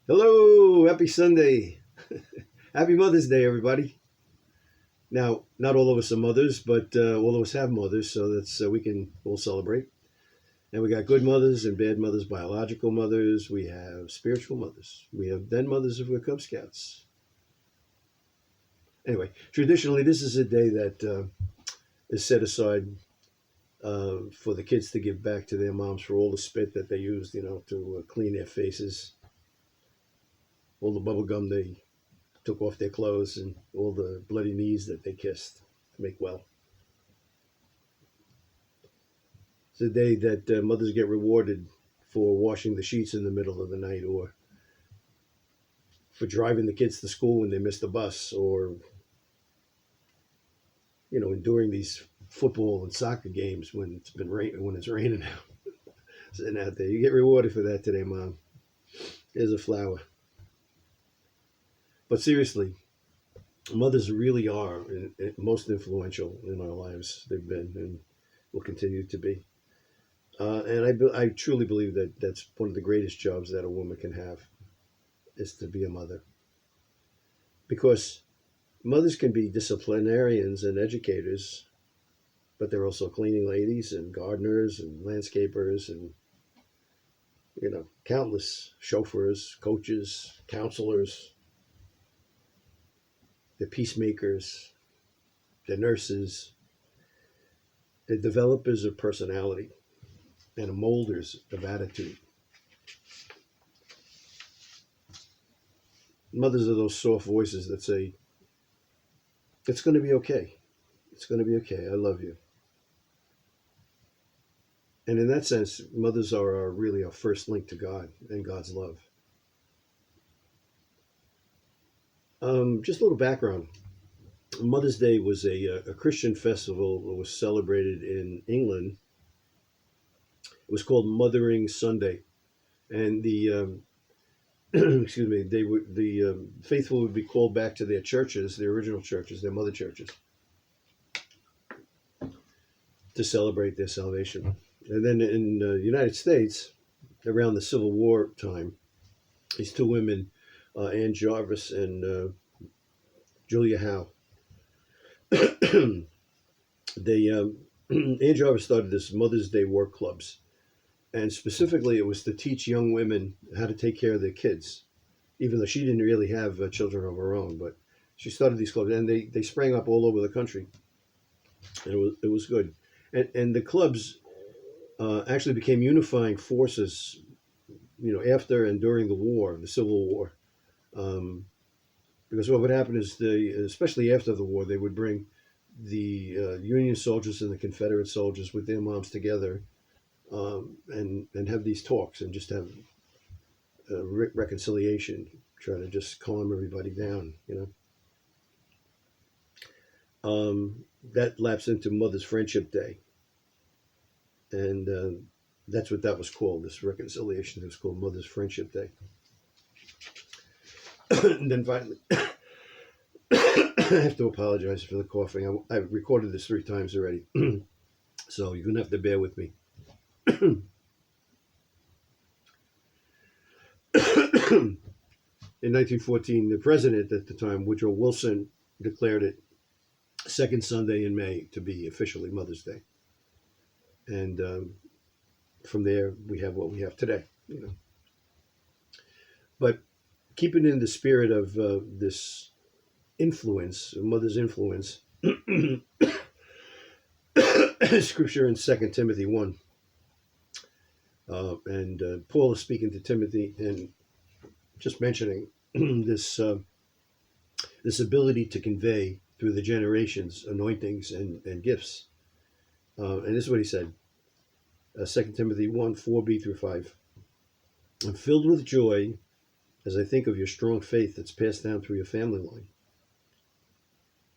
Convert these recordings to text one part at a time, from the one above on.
Hello, happy Sunday. Happy Mother's Day, everybody. Now, not all of us are mothers, but all of us have mothers, so that's we can all celebrate. And we got good mothers and bad mothers, biological mothers. We have spiritual mothers. We have then mothers if we're Cub Scouts. Anyway, traditionally, this is a day that is set aside for the kids to give back to their moms for all the spit that they used, to clean their faces, all the bubble gum they took off their clothes, and all the bloody knees that they kissed to make well. It's a day that mothers get rewarded for washing the sheets in the middle of the night, or for driving the kids to school when they missed the bus, or enduring these football and soccer games when it's raining out. Sitting out there, you get rewarded for that today, Mom. Here's a flower. But seriously, mothers really are most influential in our lives. They've been and will continue to be. And I truly believe that that's one of the greatest jobs that a woman can have, is to be a mother. Because mothers can be disciplinarians and educators, but they're also cleaning ladies and gardeners and landscapers and, countless chauffeurs, coaches, counselors. They're peacemakers, they're nurses, they're developers of personality and molders of attitude. Mothers are those soft voices that say, it's going to be okay. It's going to be okay. I love you. And in that sense, mothers are really our first link to God and God's love. Just a little background. Mother's Day was a Christian festival that was celebrated in England. It was called Mothering Sunday. And the excuse me, the faithful would be called back to their churches, their original churches, their mother churches, to celebrate their salvation. And then in the United States, around the Civil War time, these two women, Ann Jarvis and Julia Howe, they Ann Jarvis started this Mother's Day work clubs, and specifically it was to teach young women how to take care of their kids, even though she didn't really have children of her own. But she started these clubs, and they sprang up all over the country, and it was good. And the clubs actually became unifying forces, after and during the war, the Civil War. Because what would happen is, especially after the war, they would bring the Union soldiers and the Confederate soldiers with their moms together, and have these talks and just have reconciliation, try to just calm everybody down, That lapsed into Mother's Friendship Day. And that's what that was called, this reconciliation. It was called Mother's Friendship Day. And then finally, I have to apologize for the coughing. I've recorded this 3 times already, so you're going to have to bear with me. In 1914, the president at the time, Woodrow Wilson, declared it second Sunday in May to be officially Mother's Day. And from there, we have what we have today. But keeping in the spirit of this influence, mother's influence, scripture in 2 Timothy 1. And Paul is speaking to Timothy and just mentioning this ability to convey through the generations anointings and gifts. And this is what he said, 2 Timothy 1, 4b through 5. I'm filled with joy as I think of your strong faith that's passed down through your family line.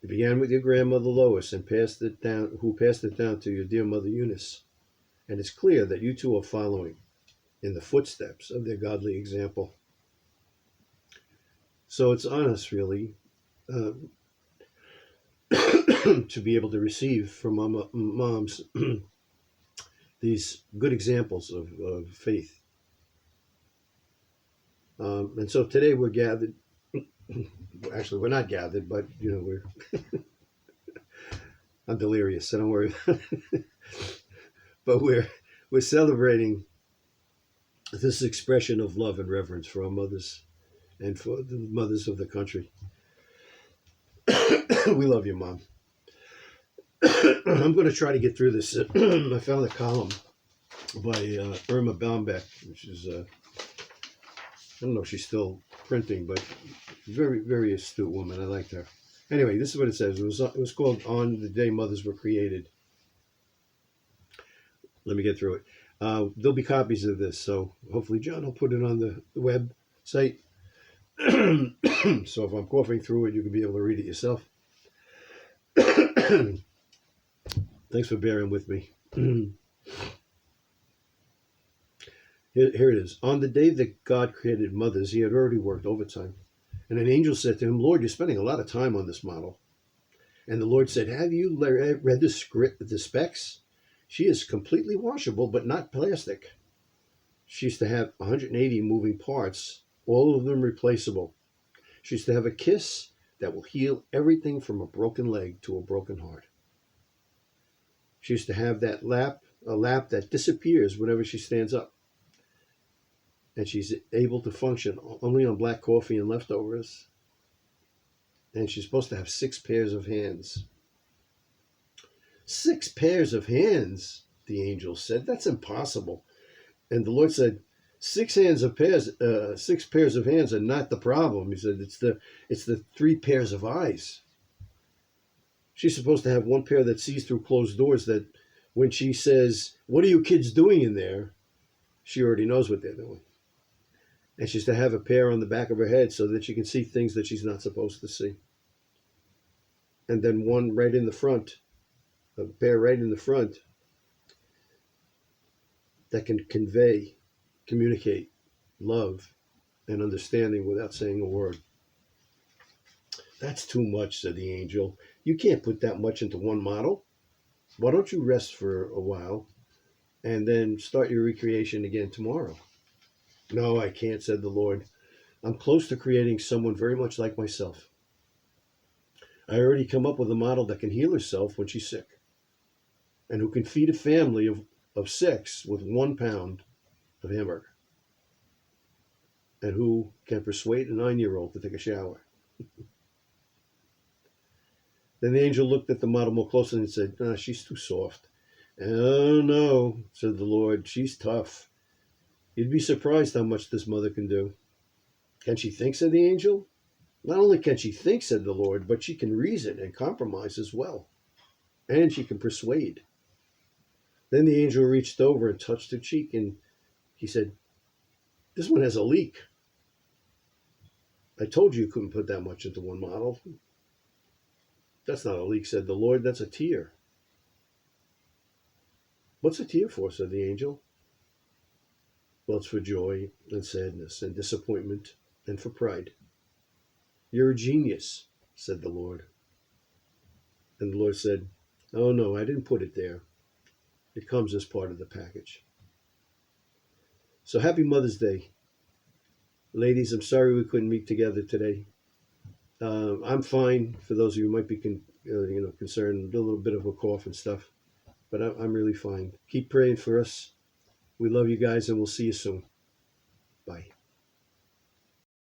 It began with your grandmother Lois and who passed it down to your dear mother Eunice. And it's clear that you two are following in the footsteps of their godly example. So it's on us, really, to be able to receive from moms these good examples of faith. And so today we're gathered. Actually, we're not gathered, but I'm delirious, so don't worry. But we're celebrating this expression of love and reverence for our mothers and for the mothers of the country. We love you, Mom. I'm going to try to get through this. I found a column by Irma Baumbeck, which is, I don't know if she's still printing, but very, very astute woman. I liked her. Anyway, this is what it says. It was called On the Day Mothers Were Created. Let me get through it. There'll be copies of this, so hopefully John will put it on the website. So if I'm coughing through it, you can be able to read it yourself. Thanks for bearing with me. Here it is. On the day that God created mothers, he had already worked overtime. And an angel said to him, Lord, you're spending a lot of time on this model. And the Lord said, have you read the specs? She is completely washable, but not plastic. She's to have 180 moving parts, all of them replaceable. She's to have a kiss that will heal everything from a broken leg to a broken heart. She's to have a lap that disappears whenever she stands up. And she's able to function only on black coffee and leftovers. And she's supposed to have 6 pairs of hands. 6 pairs of hands, the angel said. That's impossible. And the Lord said, 6 pairs of hands are not the problem. He said, it's the 3 pairs of eyes. She's supposed to have 1 pair that sees through closed doors, that when she says, what are you kids doing in there? She already knows what they're doing. And she's to have a pair on the back of her head so that she can see things that she's not supposed to see. And then one right in the front, a pair right in the front that can communicate love and understanding without saying a word. That's too much, said the angel. You can't put that much into one model. Why don't you rest for a while and then start your recreation again tomorrow? No, I can't, said the Lord. I'm close to creating someone very much like myself. I already come up with a model that can heal herself when she's sick, and who can feed a family of 6 with 1 pound of hamburger, and who can persuade a 9-year-old to take a shower. Then the angel looked at the model more closely and said, she's too soft. Oh, no, said the Lord, she's tough. You'd be surprised how much this mother can do. Can she think, said the angel? Not only can she think, said the Lord, but she can reason and compromise as well. And she can persuade. Then the angel reached over and touched her cheek, and he said, this one has a leak. I told you couldn't put that much into one model. That's not a leak, said the Lord, that's a tear. What's a tear for, said the angel. Well, it's for joy and sadness and disappointment and for pride. You're a genius, said the Lord. And the Lord said, oh no, I didn't put it there. It comes as part of the package. So happy Mother's Day. Ladies, I'm sorry we couldn't meet together today. I'm fine, for those of you who might be concerned, a little bit of a cough and stuff. But I'm really fine. Keep praying for us. We love you guys, and we'll see you soon.